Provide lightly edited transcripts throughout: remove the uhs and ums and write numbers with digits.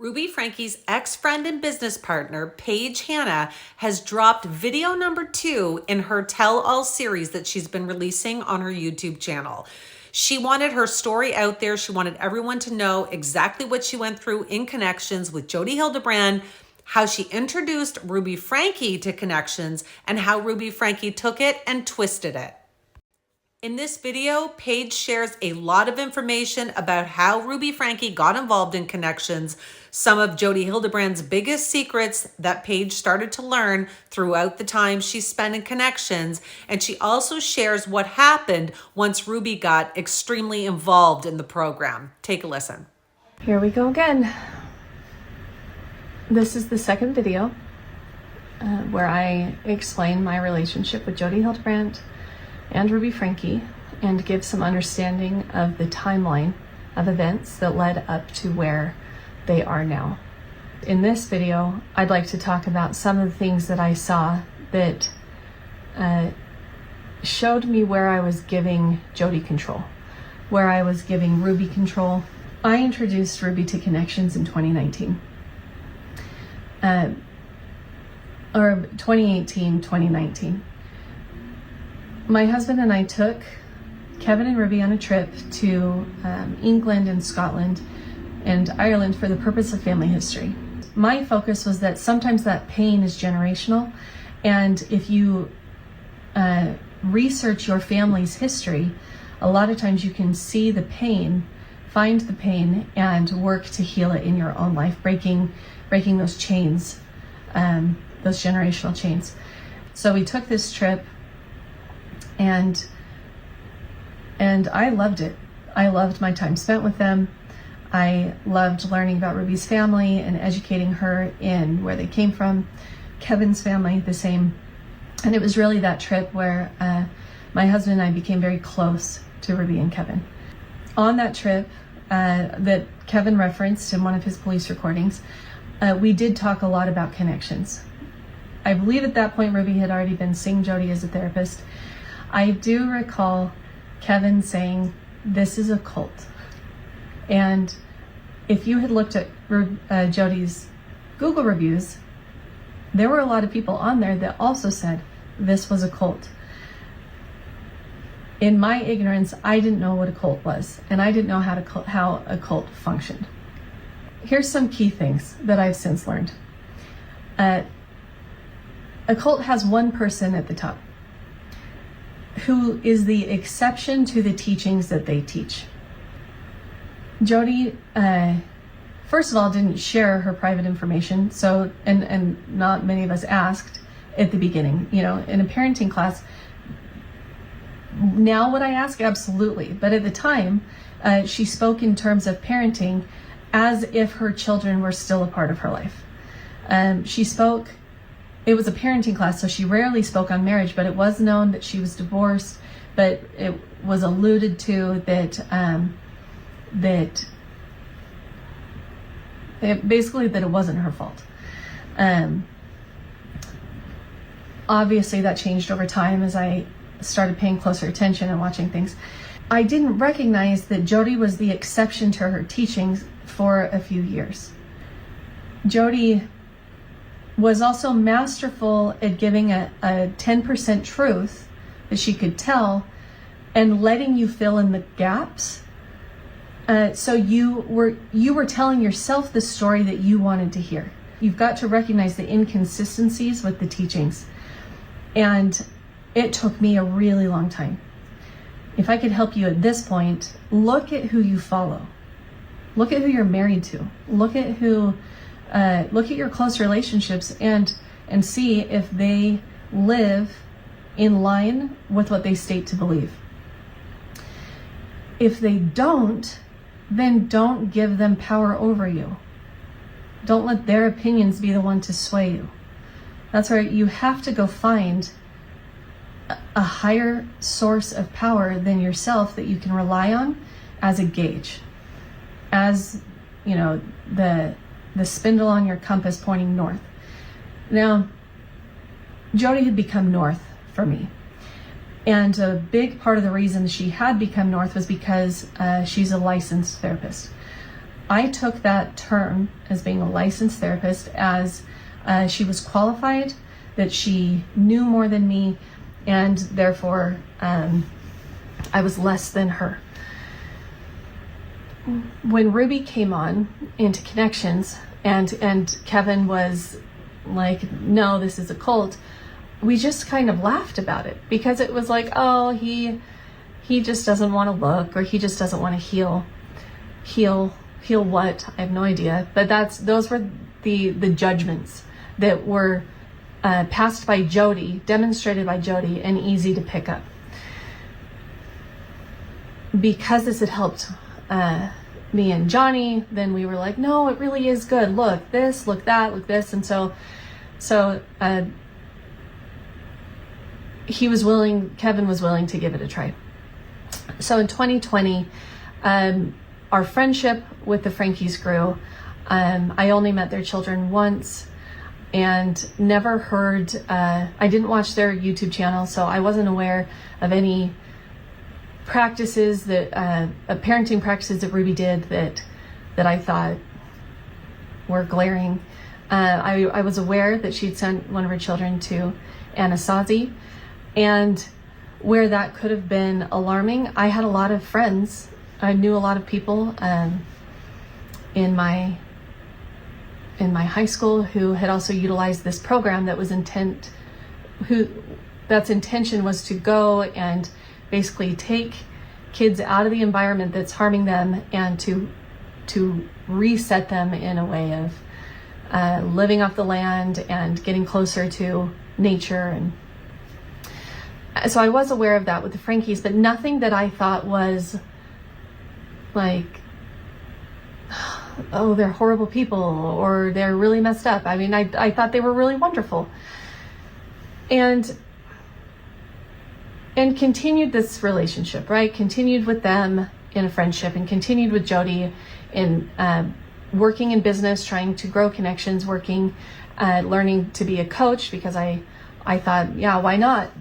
Ruby Franke's ex-friend and business partner, Paige Hanah, has dropped video number 2 in her tell-all series that she's been releasing on her YouTube channel. She wanted her story out there. She wanted everyone to know exactly what she went through in Connections with Jodi Hildebrandt, how she introduced Ruby Franke to Connections, and how Ruby Franke took it and twisted it. In this video, Paige shares a lot of information about how Ruby Franke got involved in Connections, some of Jodi Hildebrandt's biggest secrets that Paige started to learn throughout the time she spent in Connections, and she also shares what happened once Ruby got extremely involved in the program. Take a listen. Here we go again. This is the second video where I explain my relationship with Jodi Hildebrandt and Ruby Franke and give some understanding of the timeline of events that led up to where they are now. In this video, I'd like to talk about some of the things that I saw that showed me where I was giving Jodi control, where I was giving Ruby control. I introduced Ruby to Connections in 2019. Or 2018, 2019. My husband and I took Kevin and Ruby on a trip to England and Scotland and Ireland for the purpose of family history. My focus was that sometimes that pain is generational, and if you research your family's history, a lot of times you can see the pain, find the pain, and work to heal it in your own life, breaking those chains, those generational chains. So we took this trip, and I loved it. I loved my time spent with them. I loved learning about Ruby's family and educating her in where they came from. Kevin's family, the same. And it was really that trip where my husband and I became very close to Ruby and Kevin. On that trip that Kevin referenced in one of his police recordings, we did talk a lot about Connections. I believe at that point Ruby had already been seeing Jodi as a therapist. I do recall Kevin saying, "This is a cult." And if you had looked at Jodi's Google reviews, there were a lot of people on there that also said this was a cult. In my ignorance, I didn't know what a cult was, and I didn't know how a cult functioned. Here's some key things that I've since learned. A cult has one person at the top who is the exception to the teachings that they teach. Jodi, first of all, didn't share her private information, so and not many of us asked at the beginning. You know, in a parenting class, now would I ask? Absolutely. But at the time, she spoke in terms of parenting as if her children were still a part of her life. She spoke. It was a parenting class, so she rarely spoke on marriage, but it was known that she was divorced, but it was alluded to that it wasn't her fault. Obviously that changed over time as I started paying closer attention and watching things. I didn't recognize that Jodi was the exception to her teachings for a few years. Jodi was also masterful at giving a 10% truth that she could tell and letting you fill in the gaps. So you were telling yourself the story that you wanted to hear. You've got to recognize the inconsistencies with the teachings. And it took me a really long time. If I could help you at this point, look at who you follow. Look at who you're married to. Look at your close relationships and see if they live in line with what they state to believe. If they don't, then don't give them power over you. Don't let their opinions be the one to sway you. That's right, you have to go find a higher source of power than yourself that you can rely on as a gauge, as, you know, the spindle on your compass pointing north. Now, Jodi had become north for me. And a big part of the reason she had become north was because she's a licensed therapist. I took that term as being a licensed therapist as she was qualified, that she knew more than me, and therefore I was less than her. When Ruby came on into Connections and Kevin was like, no, this is a cult, we just kind of laughed about it, because it was like, oh, he just doesn't want to look, or he just doesn't want to heal what? I have no idea. But those were the judgments that were passed by Jodi, demonstrated by Jodi, and easy to pick up. Because this had helped me and Johnny, then we were like, no, it really is good. Look this, look that, look this. And so Kevin was willing to give it a try. So in 2020, our friendship with the Frankies grew. I only met their children once and never heard, I didn't watch their YouTube channel, so I wasn't aware of any practices parenting practices that Ruby did that I thought were glaring. I was aware that she'd sent one of her children to Anasazi, and where that could have been alarming, I had a lot of friends. I knew a lot of people in my high school who had also utilized this program that was that's intention was to go and basically take kids out of the environment that's harming them and to reset them in a way of living off the land and getting closer to nature. And so I was aware of that with the Frankies, but nothing that I thought was like, oh, they're horrible people or they're really messed up. I mean, I thought they were really wonderful. And continued this relationship, right? Continued with them in a friendship, and continued with Jodi in working in business, trying to grow Connections, working, learning to be a coach, because I thought, yeah, why not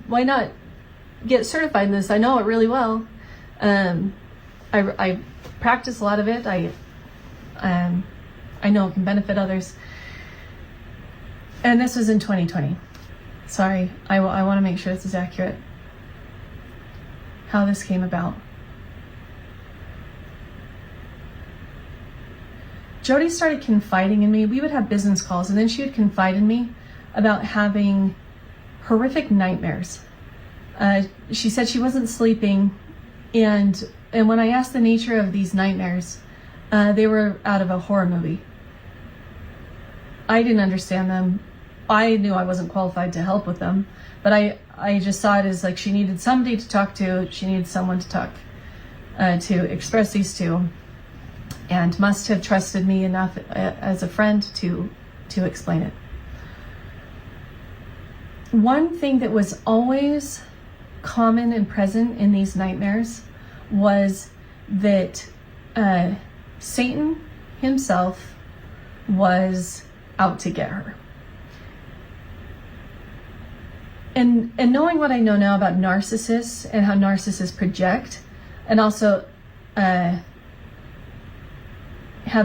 get certified in this? I know it really well. I practice a lot of it. I know it can benefit others. And this was in 2020. Sorry, I want to make sure this is accurate. How this came about. Jodi started confiding in me. We would have business calls, and then she would confide in me about having horrific nightmares. She said she wasn't sleeping, and when I asked the nature of these nightmares, they were out of a horror movie. I didn't understand them. I knew I wasn't qualified to help with them, but I just saw it as like she needed somebody to talk to. She needed someone to talk to express these to, and must have trusted me enough as a friend to explain it. One thing that was always common and present in these nightmares was that Satan himself was out to get her. And knowing what I know now about narcissists and how narcissists project, and also have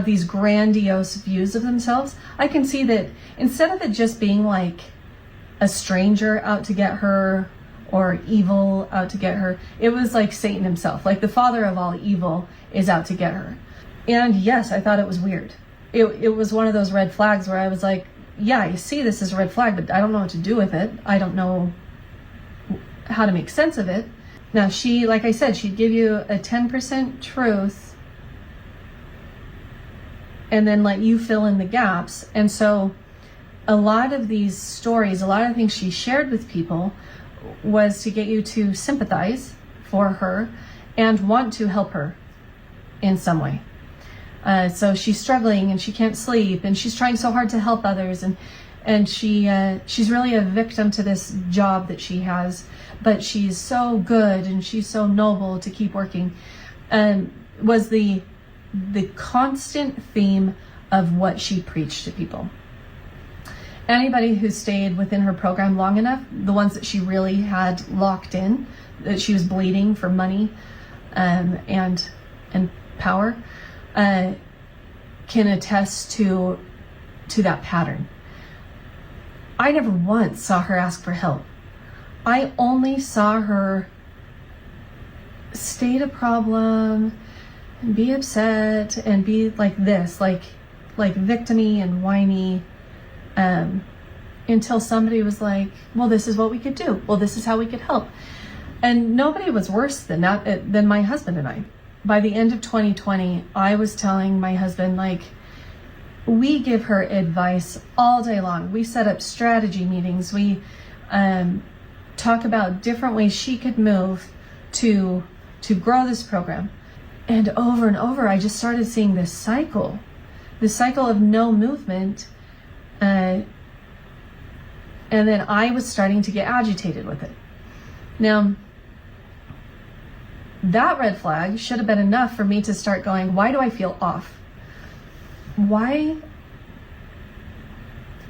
these grandiose views of themselves, I can see that instead of it just being like a stranger out to get her or evil out to get her, it was like Satan himself, like the father of all evil is out to get her. And yes, I thought it was weird. It was one of those red flags where I was like, yeah, I see this as a red flag, but I don't know what to do with it. I don't know how to make sense of it. Now, she, like I said, she'd give you a 10% truth and then let you fill in the gaps. And so a lot of these stories, a lot of the things she shared with people was to get you to sympathize for her and want to help her in some way. So she's struggling and she can't sleep and she's trying so hard to help others, and she's really a victim to this job that she has, but she's so good and she's so noble to keep working. Was the constant theme of what she preached to people. Anybody who stayed within her program long enough, the ones that she really had locked in, that she was bleeding for money and power, can attest to that pattern. I never once saw her ask for help. I only saw her state a problem and be upset and be like this, like victim-y and whiny, until somebody was like, well, this is what we could do. Well, this is how we could help. And nobody was worse than that, than my husband and I. By the end of 2020, I was telling my husband, like, we give her advice all day long. We set up strategy meetings. We talk about different ways she could move to grow this program. And over, I just started seeing this cycle of no movement. And then I was starting to get agitated with it. Now, that red flag should have been enough for me to start going, why do I feel off? Why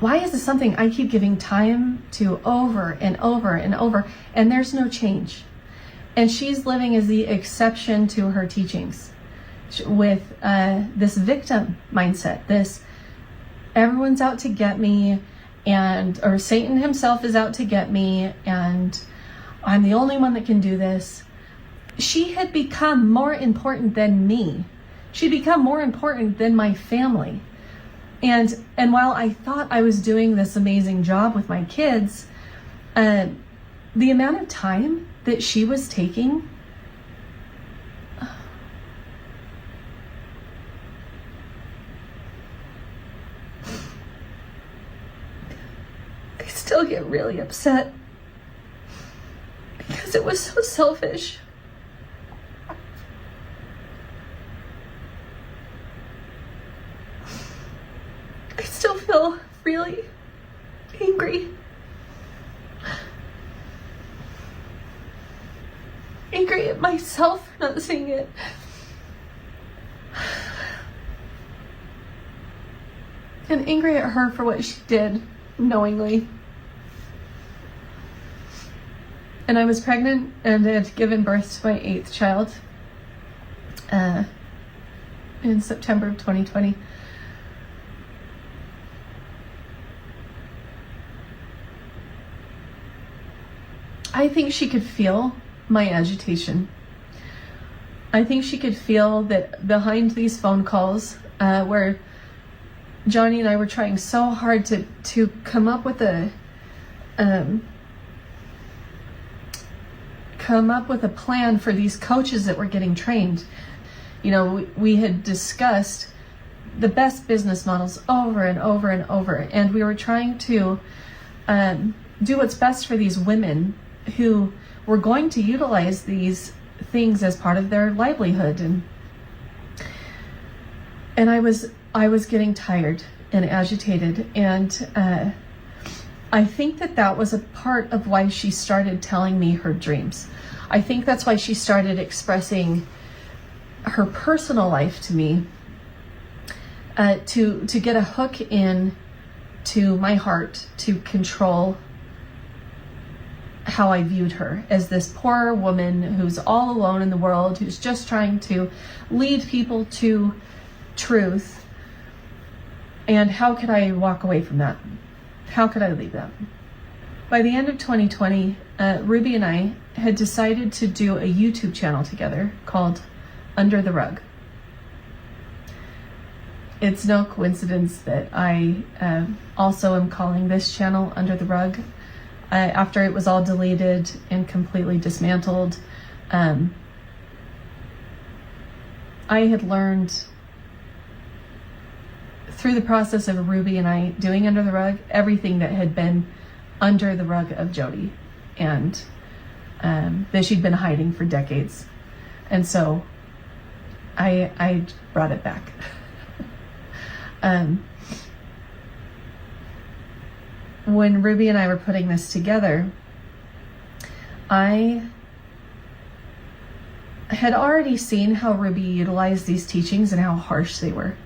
is this something I keep giving time to over and over and over, and there's no change? And she's living as the exception to her teachings with this victim mindset, this everyone's out to get me, or Satan himself is out to get me, and I'm the only one that can do this. She had become more important than me. She'd become more important than my family. And while I thought I was doing this amazing job with my kids, the amount of time that she was taking, I still get really upset because it was so selfish. I still feel really angry. Angry at myself for not seeing it. And angry at her for what she did knowingly. And I was pregnant and had given birth to my 8th child in September of 2020. I think she could feel my agitation. I think she could feel that behind these phone calls, where Johnny and I were trying so hard to come up with a plan for these coaches that were getting trained. You know, we had discussed the best business models over and over and over, and we were trying to do what's best for these women who were going to utilize these things as part of their livelihood. And I was getting tired and agitated, and I think that was a part of why she started telling me her dreams. I think that's why she started expressing her personal life to me, to get a hook in to my heart, to control how I viewed her as this poor woman who's all alone in the world, who's just trying to lead people to truth. And how could I walk away from that? How could I leave that? By the end of 2020, Ruby and I had decided to do a YouTube channel together called Under the Rug. It's no coincidence that I also am calling this channel Under the Rug. After it was all deleted and completely dismantled, I had learned through the process of Ruby and I doing Under the Rug, everything that had been under the rug of Jodi, and that she'd been hiding for decades. And so I brought it back. When Ruby and I were putting this together, I had already seen how Ruby utilized these teachings and how harsh they were.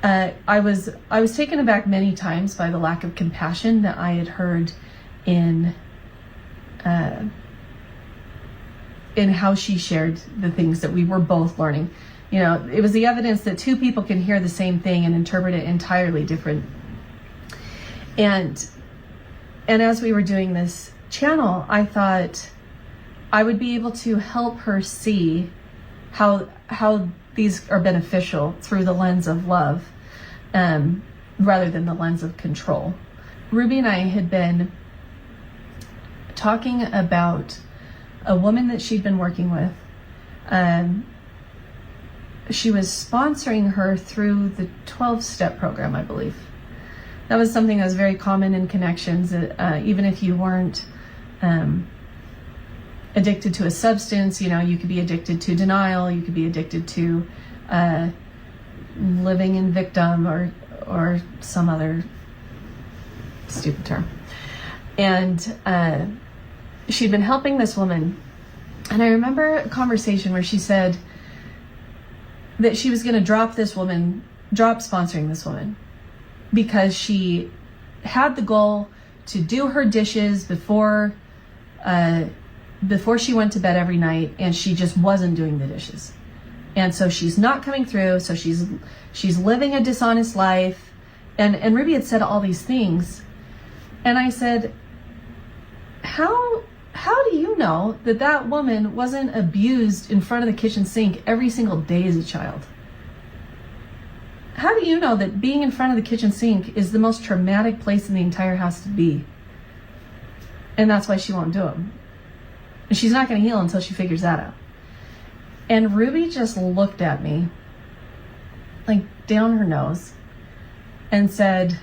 I was taken aback many times by the lack of compassion that I had heard in how she shared the things that we were both learning. You know, it was the evidence that two people can hear the same thing and interpret it entirely different. And as we were doing this channel, I thought I would be able to help her see how these are beneficial through the lens of love, rather than the lens of control. Ruby and I had been talking about a woman that she'd been working with. She was sponsoring her through the 12-step program, I believe. That was something that was very common in connections, even if you weren't addicted to a substance. You know, you could be addicted to denial, you could be addicted to living in victim or some other stupid term. And she'd been helping this woman. And I remember a conversation where she said that she was going to drop sponsoring this woman, because she had the goal to do her dishes before she went to bed every night, and she just wasn't doing the dishes. And so she's not coming through, so she's living a dishonest life. And Ruby had said all these things. And I said, how do you know that woman wasn't abused in front of the kitchen sink every single day as a child? How do you know that being in front of the kitchen sink is the most traumatic place in the entire house to be? And that's why she won't do them. And she's not going to heal until she figures that out. And Ruby just looked at me, like down her nose, and said,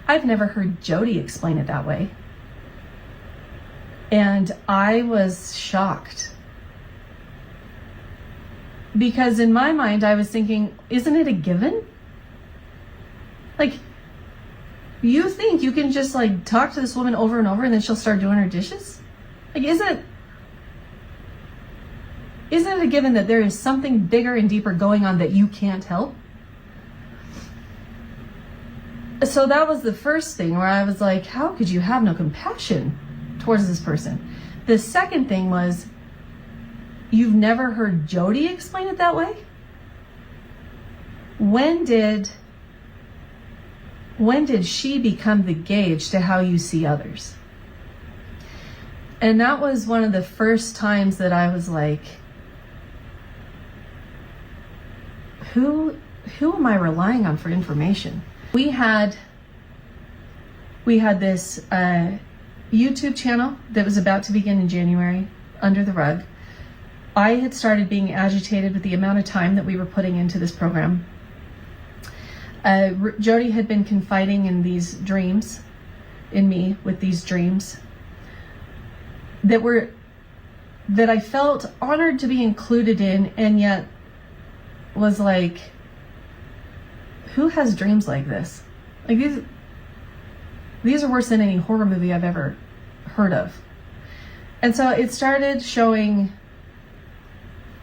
I've never heard Jodi explain it that way. And I was shocked. Because in my mind, I was thinking, isn't it a given? Like, you think you can just like talk to this woman over and over and then she'll start doing her dishes? Like, isn't it a given that there is something bigger and deeper going on that you can't help? So that was the first thing where I was like, how could you have no compassion towards this person? The second thing was, you've never heard Jodi explain it that way? When did she become the gauge to how you see others? And that was one of the first times that I was like, who am I relying on for information? We had this YouTube channel that was about to begin in January, Under the Rug. I had started being agitated with the amount of time that we were putting into this program. Jodi had been confiding in these dreams, in me, with these dreams that I felt honored to be included in, and yet was like, who has dreams like this? Like, these are worse than any horror movie I've ever heard of. And so it started showing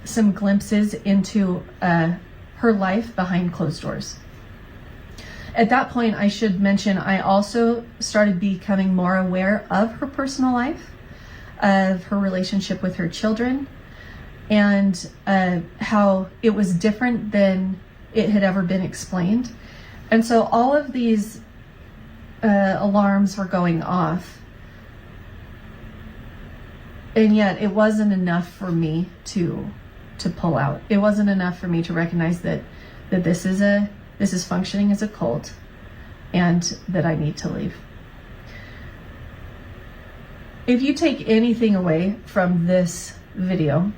some glimpses into her life behind closed doors. At that point, I should mention, I also started becoming more aware of her personal life, of her relationship with her children, and how it was different than it had ever been explained. And so all of these alarms were going off, and yet it wasn't enough for me to pull out. It wasn't enough for me to recognize that this is functioning as a cult, and that I need to leave. If you take anything away from this video,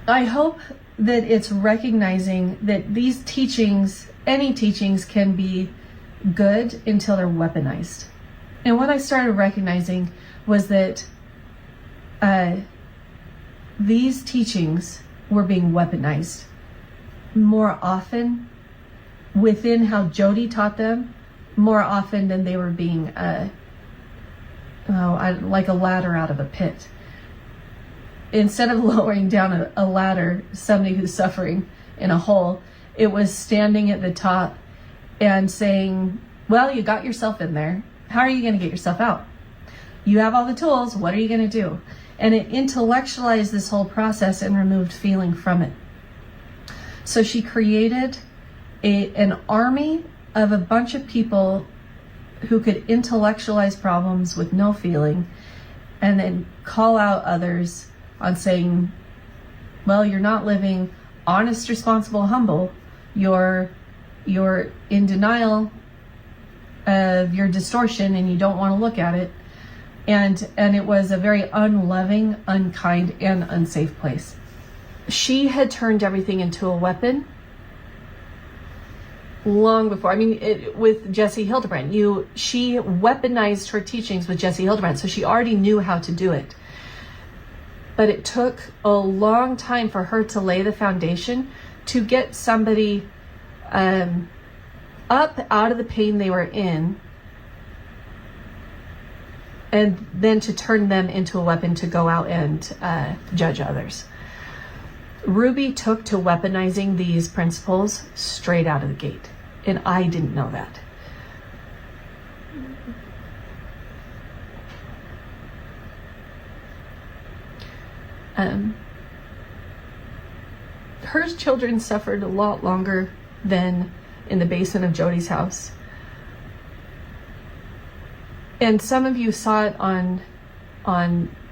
I hope that it's recognizing that these teachings, any teachings, can be good until they're weaponized. And what I started recognizing was that these teachings were being weaponized more often within how Jodi taught them, more often than they were being like a ladder out of a pit. Instead of lowering down a ladder, somebody who's suffering in a hole, it was standing at the top and saying, well, you got yourself in there. How are you going to get yourself out? You have all the tools. What are you going to do? And it intellectualized this whole process and removed feeling from it. So she created an army of a bunch of people who could intellectualize problems with no feeling, and then call out others on saying, well, you're not living honest, responsible, humble. You're in denial of your distortion and you don't want to look at it. And it was a very unloving, unkind, and unsafe place. She had turned everything into a weapon long before. I mean, with Jodi Hildebrandt, she weaponized her teachings with Jodi Hildebrandt, so she already knew how to do it. But it took a long time for her to lay the foundation to get somebody up out of the pain they were in, and then to turn them into a weapon to go out and judge others. Ruby took to weaponizing these principles straight out of the gate, and I didn't know that. Her children suffered a lot longer than in the basement of Jodi's house. And some of you saw it on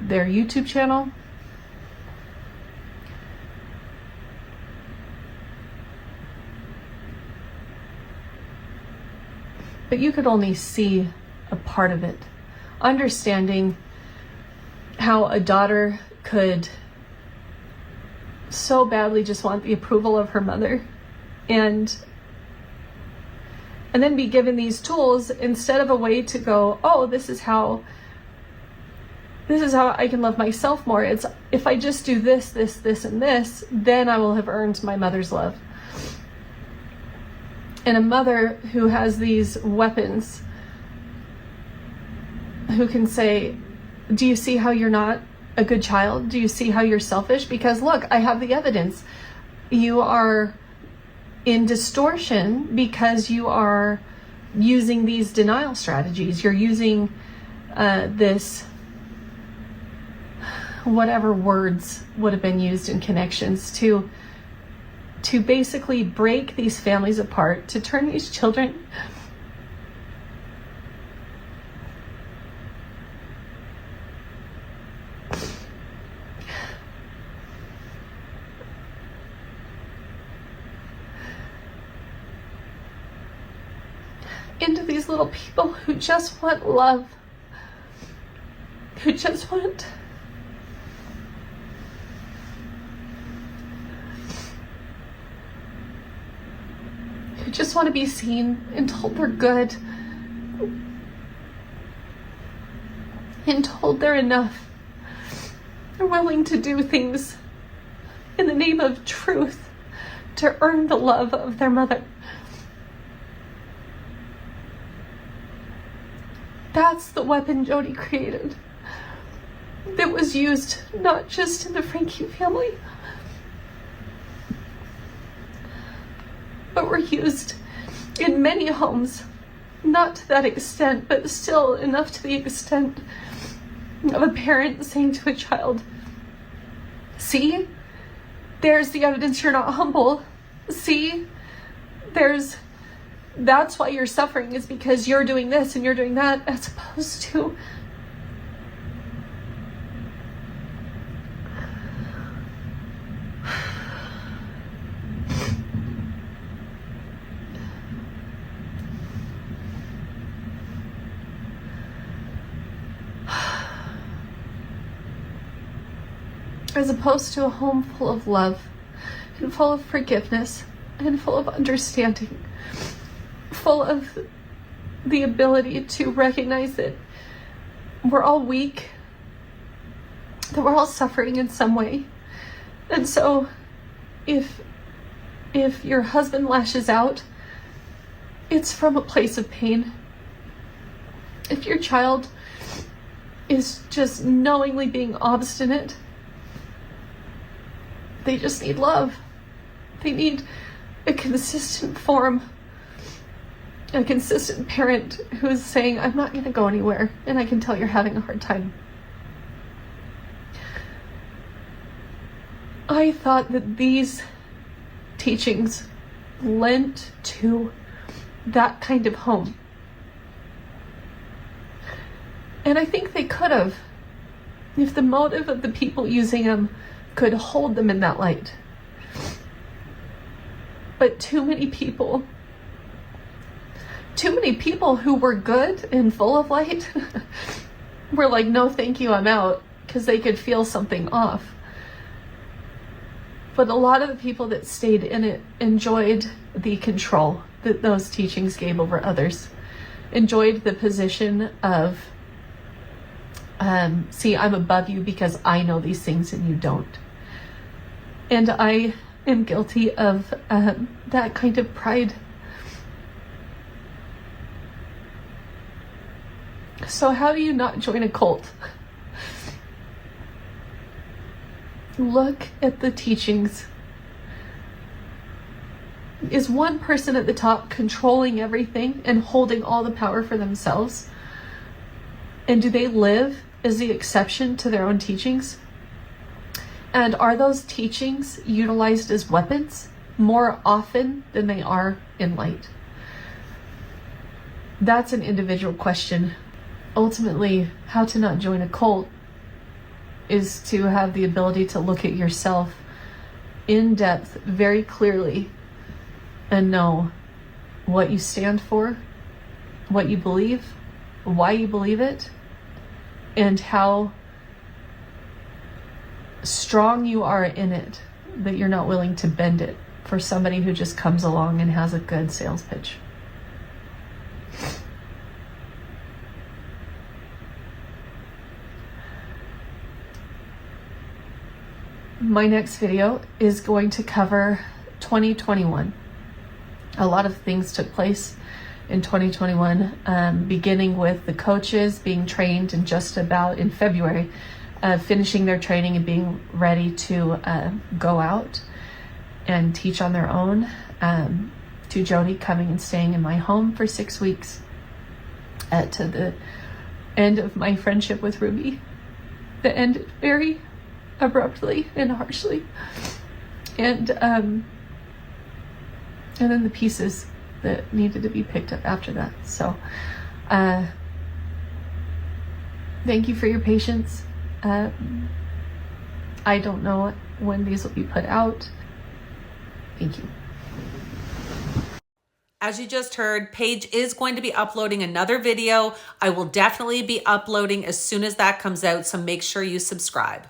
their YouTube channel. But you could only see a part of it. Understanding how a daughter could so badly just want the approval of her mother, and then be given these tools instead of a way to go, oh, this is how I can love myself more. It's, if I just do this, and this, then I will have earned my mother's love. And a mother who has these weapons, who can say, do you see how you're not a good child? Do you see how you're selfish? Because look, I have the evidence. You are in distortion because you are using these denial strategies. You're using this, whatever words would have been used in connections, to basically break these families apart, to turn these children into these little people who just want love, who just want to be seen and told they're good, and told they're enough. They're willing to do things in the name of truth to earn the love of their mother. That's the weapon Jodi created, that was used not just in the Franke family, but were used in many homes. Not to that extent, but still enough to the extent of a parent saying to a child, see, there's the evidence you're not humble. See, that's why you're suffering, is because you're doing this and you're doing that, as opposed to a home full of love and full of forgiveness and full of understanding, full of the ability to recognize that we're all weak, that we're all suffering in some way. And so if your husband lashes out, it's from a place of pain. If your child is just knowingly being obstinate, they just need love. They need a consistent form, a consistent parent who's saying, I'm not going to go anywhere, and I can tell you're having a hard time. I thought that these teachings lent to that kind of home. And I think they could have, if the motive of the people using them could hold them in that light. But too many people who were good and full of light were like, no, thank you, I'm out, because they could feel something off. But a lot of the people that stayed in it enjoyed the control that those teachings gave over others, enjoyed the position of, see, I'm above you because I know these things and you don't. And I am guilty of that kind of pride. So how do you not join a cult? Look at the teachings. Is one person at the top controlling everything and holding all the power for themselves? And do they live as the exception to their own teachings? And are those teachings utilized as weapons more often than they are in light? That's an individual question. Ultimately, how to not join a cult is to have the ability to look at yourself in depth, very clearly, and know what you stand for, what you believe, why you believe it, and how strong you are in it, that you're not willing to bend it for somebody who just comes along and has a good sales pitch. My next video is going to cover 2021. A lot of things took place in 2021, beginning with the coaches being trained and just about in February, finishing their training and being ready to go out and teach on their own, to Jodi coming and staying in my home for 6 weeks, to the end of my friendship with Ruby. The ended very abruptly and harshly, and then the pieces that needed to be picked up after that. So thank you for your patience. I don't know when these will be put out. Thank you. As you just heard, Paige is going to be uploading another video. I will definitely be uploading as soon as that comes out, so make sure you subscribe.